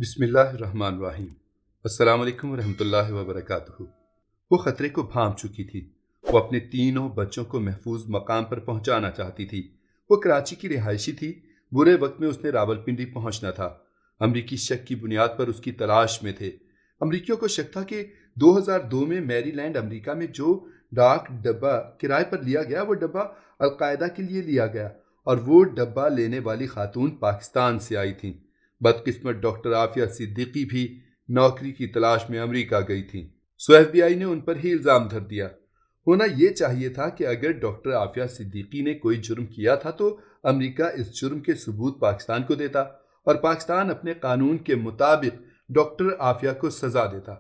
بسم اللہ الرحمن الرحیم۔ السلام علیکم ورحمۃ اللہ وبرکاتہ۔ وہ خطرے کو بھانپ چکی تھی۔ وہ اپنے تینوں بچوں کو محفوظ مقام پر پہنچانا چاہتی تھی۔ وہ کراچی کی رہائشی تھی۔ برے وقت میں اس نے راولپنڈی پہنچنا تھا۔ امریکی شک کی بنیاد پر اس کی تلاش میں تھے۔ امریکیوں کو شک تھا کہ 2002 میں میری لینڈ امریکہ میں جو ڈاک ڈبہ کرائے پر لیا گیا وہ ڈبہ القاعدہ کے لیے لیا گیا اور وہ ڈبہ لینے والی خاتون پاکستان سے آئی تھیں۔ بدقسمت ڈاکٹر عافیہ صدیقی بھی نوکری کی تلاش میں امریکہ گئی تھیں۔ سو ایف بی آئی نے ان پر ہی الزام دھر دیا۔ ہونا یہ چاہیے تھا کہ اگر ڈاکٹر عافیہ صدیقی نے کوئی جرم کیا تھا تو امریکہ اس جرم کے ثبوت پاکستان کو دیتا اور پاکستان اپنے قانون کے مطابق ڈاکٹر عافیہ کو سزا دیتا،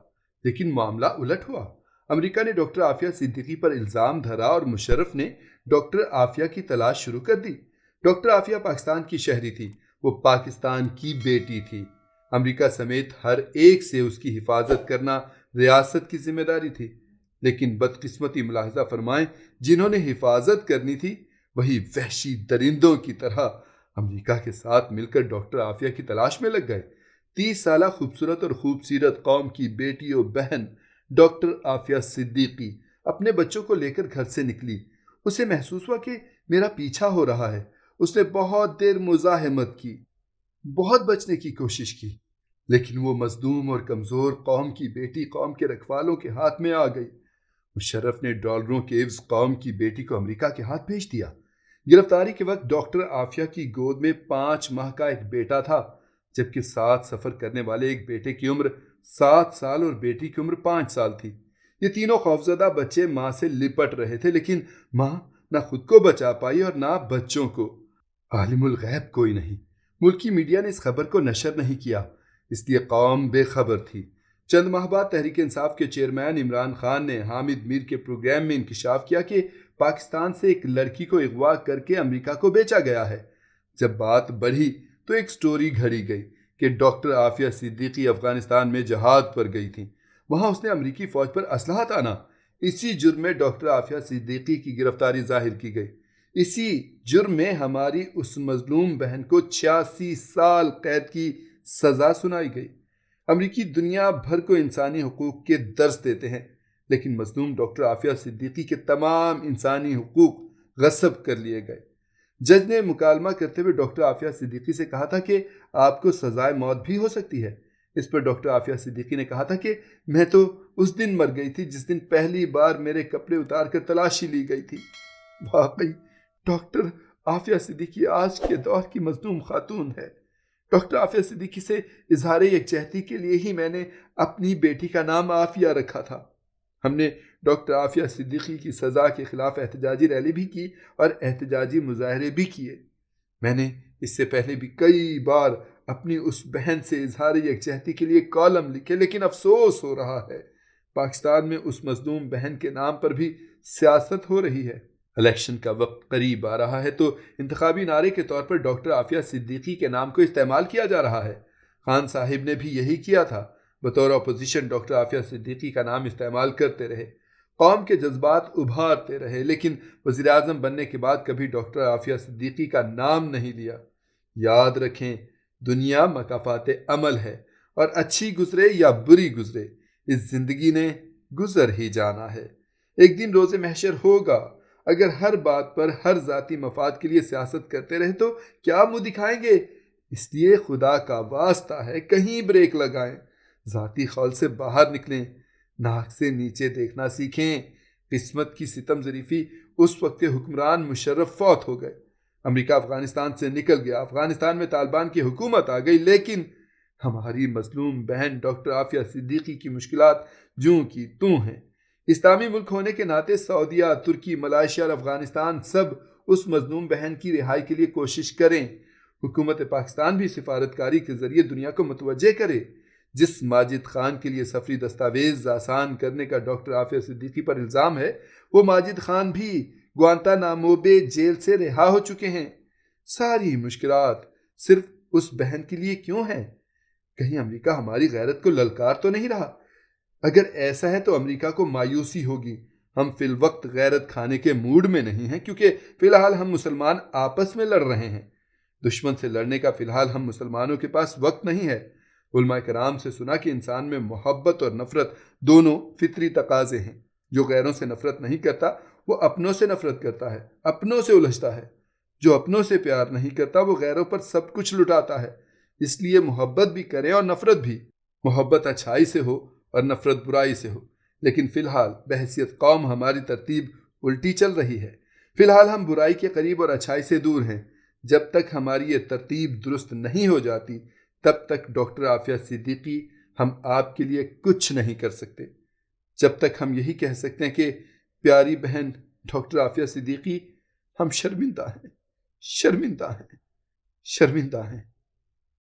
لیکن معاملہ الٹ ہوا۔ امریکہ نے ڈاکٹر عافیہ صدیقی پر الزام دھرا اور مشرف نے ڈاکٹر عافیہ کی تلاش شروع کر دی۔ ڈاکٹر عافیہ پاکستان کی شہری تھی، وہ پاکستان کی بیٹی تھی۔ امریکہ سمیت ہر ایک سے اس کی حفاظت کرنا ریاست کی ذمہ داری تھی، لیکن بدقسمتی ملاحظہ فرمائیں، جنہوں نے حفاظت کرنی تھی وہی وحشی درندوں کی طرح امریکہ کے ساتھ مل کر ڈاکٹر عافیہ کی تلاش میں لگ گئے۔ 30 سالہ خوبصورت اور خوبصیرت قوم کی بیٹی و بہن ڈاکٹر عافیہ صدیقی اپنے بچوں کو لے کر گھر سے نکلی۔ اسے محسوس ہوا کہ میرا پیچھا ہو رہا ہے۔ اس نے بہت دیر مزاحمت کی، بہت بچنے کی کوشش کی، لیکن وہ مظلوم اور کمزور قوم کی بیٹی قوم کے رکھوالوں کے ہاتھ میں آ گئی۔ مشرف نے ڈالروں کے عوض قوم کی بیٹی کو امریکہ کے ہاتھ بھیج دیا۔ گرفتاری کے وقت ڈاکٹر عافیہ کی گود میں 5 ماہ کا ایک بیٹا تھا، جبکہ ساتھ سفر کرنے والے ایک بیٹے کی عمر 7 سال اور بیٹی کی عمر 5 سال تھی۔ یہ تینوں خوفزدہ بچے ماں سے لپٹ رہے تھے، لیکن ماں نہ خود کو بچا پائی اور نہ بچوں کو۔ عالم الغیب کوئی نہیں۔ ملکی میڈیا نے اس خبر کو نشر نہیں کیا، اس لیے قوم بے خبر تھی۔ چند ماہ بعد تحریک انصاف کے چیئرمین عمران خان نے حامد میر کے پروگرام میں انکشاف کیا کہ پاکستان سے ایک لڑکی کو اغوا کر کے امریکہ کو بیچا گیا ہے۔ جب بات بڑھی تو ایک سٹوری گھڑی گئی کہ ڈاکٹر عافیہ صدیقی افغانستان میں جہاد پر گئی تھیں۔ وہاں اس نے امریکی فوج پر اسلحہ تانا۔ اسی جرم میں ڈاکٹر عافیہ صدیقی کی گرفتاری ظاہر کی گئی۔ اسی جرم میں ہماری اس مظلوم بہن کو 86 سال قید کی سزا سنائی گئی۔ امریکی دنیا بھر کو انسانی حقوق کے درس دیتے ہیں، لیکن مظلوم ڈاکٹر عافیہ صدیقی کے تمام انسانی حقوق غصب کر لیے گئے۔ جج نے مکالمہ کرتے ہوئے ڈاکٹر عافیہ صدیقی سے کہا تھا کہ آپ کو سزائے موت بھی ہو سکتی ہے۔ اس پر ڈاکٹر عافیہ صدیقی نے کہا تھا کہ میں تو اس دن مر گئی تھی جس دن پہلی بار میرے کپڑے اتار کر تلاشی لی گئی تھی۔ واقعی ڈاکٹر عافیہ صدیقی آج کے دور کی مظلوم خاتون ہے۔ ڈاکٹر عافیہ صدیقی سے اظہار یکجہتی کے لیے ہی میں نے اپنی بیٹی کا نام عافیہ رکھا تھا۔ ہم نے ڈاکٹر عافیہ صدیقی کی سزا کے خلاف احتجاجی ریلی بھی کی اور احتجاجی مظاہرے بھی کیے۔ میں نے اس سے پہلے بھی کئی بار اپنی اس بہن سے اظہار یکجہتی کے لیے کالم لکھے، لیکن افسوس ہو رہا ہے پاکستان میں اس مظلوم بہن کے نام پر بھی سیاست ہو رہی ہے۔ الیکشن کا وقت قریب آ رہا ہے تو انتخابی نعرے کے طور پر ڈاکٹر عافیہ صدیقی کے نام کو استعمال کیا جا رہا ہے۔ خان صاحب نے بھی یہی کیا تھا، بطور اپوزیشن ڈاکٹر عافیہ صدیقی کا نام استعمال کرتے رہے، قوم کے جذبات ابھارتے رہے، لیکن وزیر اعظم بننے کے بعد کبھی ڈاکٹر عافیہ صدیقی کا نام نہیں لیا۔ یاد رکھیں، دنیا مکافات عمل ہے اور اچھی گزرے یا بری گزرے، اس زندگی نے گزر ہی جانا ہے۔ ایک دن روز محشر ہوگا۔ اگر ہر بات پر ہر ذاتی مفاد کے لیے سیاست کرتے رہے تو کیا منہ دکھائیں گے؟ اس لیے خدا کا واسطہ ہے کہیں بریک لگائیں، ذاتی خول سے باہر نکلیں، ناک سے نیچے دیکھنا سیکھیں۔ قسمت کی ستم ظریفی اس وقت کے حکمران مشرف فوت ہو گئے، امریکہ افغانستان سے نکل گیا، افغانستان میں طالبان کی حکومت آ گئی، لیکن ہماری مظلوم بہن ڈاکٹر عافیہ صدیقی کی مشکلات جوں کی توں ہیں۔ اسلامی ملک ہونے کے ناطے سعودیہ، ترکی، ملائیشیا اور افغانستان سب اس مظلوم بہن کی رہائی کے لیے کوشش کریں۔ حکومت پاکستان بھی سفارتکاری کے ذریعے دنیا کو متوجہ کرے۔ جس ماجد خان کے لیے سفری دستاویز آسان کرنے کا ڈاکٹر عافیہ صدیقی پر الزام ہے، وہ ماجد خان بھی گوانتانامو بے جیل سے رہا ہو چکے ہیں۔ ساری مشکلات صرف اس بہن کے لیے کیوں ہیں؟ کہیں امریکہ ہماری غیرت کو للکار تو نہیں رہا؟ اگر ایسا ہے تو امریکہ کو مایوسی ہوگی۔ ہم فی الوقت غیرت کھانے کے موڈ میں نہیں ہیں، کیونکہ فی الحال ہم مسلمان آپس میں لڑ رہے ہیں۔ دشمن سے لڑنے کا فی الحال ہم مسلمانوں کے پاس وقت نہیں ہے۔ علماء کرام سے سنا کہ انسان میں محبت اور نفرت دونوں فطری تقاضے ہیں۔ جو غیروں سے نفرت نہیں کرتا وہ اپنوں سے نفرت کرتا ہے، اپنوں سے الجھتا ہے۔ جو اپنوں سے پیار نہیں کرتا وہ غیروں پر سب کچھ لٹاتا ہے۔ اس لیے محبت بھی کریں اور نفرت بھی۔ محبت اچھائی سے ہو اور نفرت برائی سے ہو۔ لیکن فی الحال بحیثیت قوم ہماری ترتیب الٹی چل رہی ہے۔ فی الحال ہم برائی کے قریب اور اچھائی سے دور ہیں۔ جب تک ہماری یہ ترتیب درست نہیں ہو جاتی تب تک ڈاکٹر عافیہ صدیقی ہم آپ کے لیے کچھ نہیں کر سکتے۔ جب تک ہم یہی کہہ سکتے ہیں کہ پیاری بہن ڈاکٹر عافیہ صدیقی، ہم شرمندہ ہیں، شرمندہ ہیں، شرمندہ ہیں۔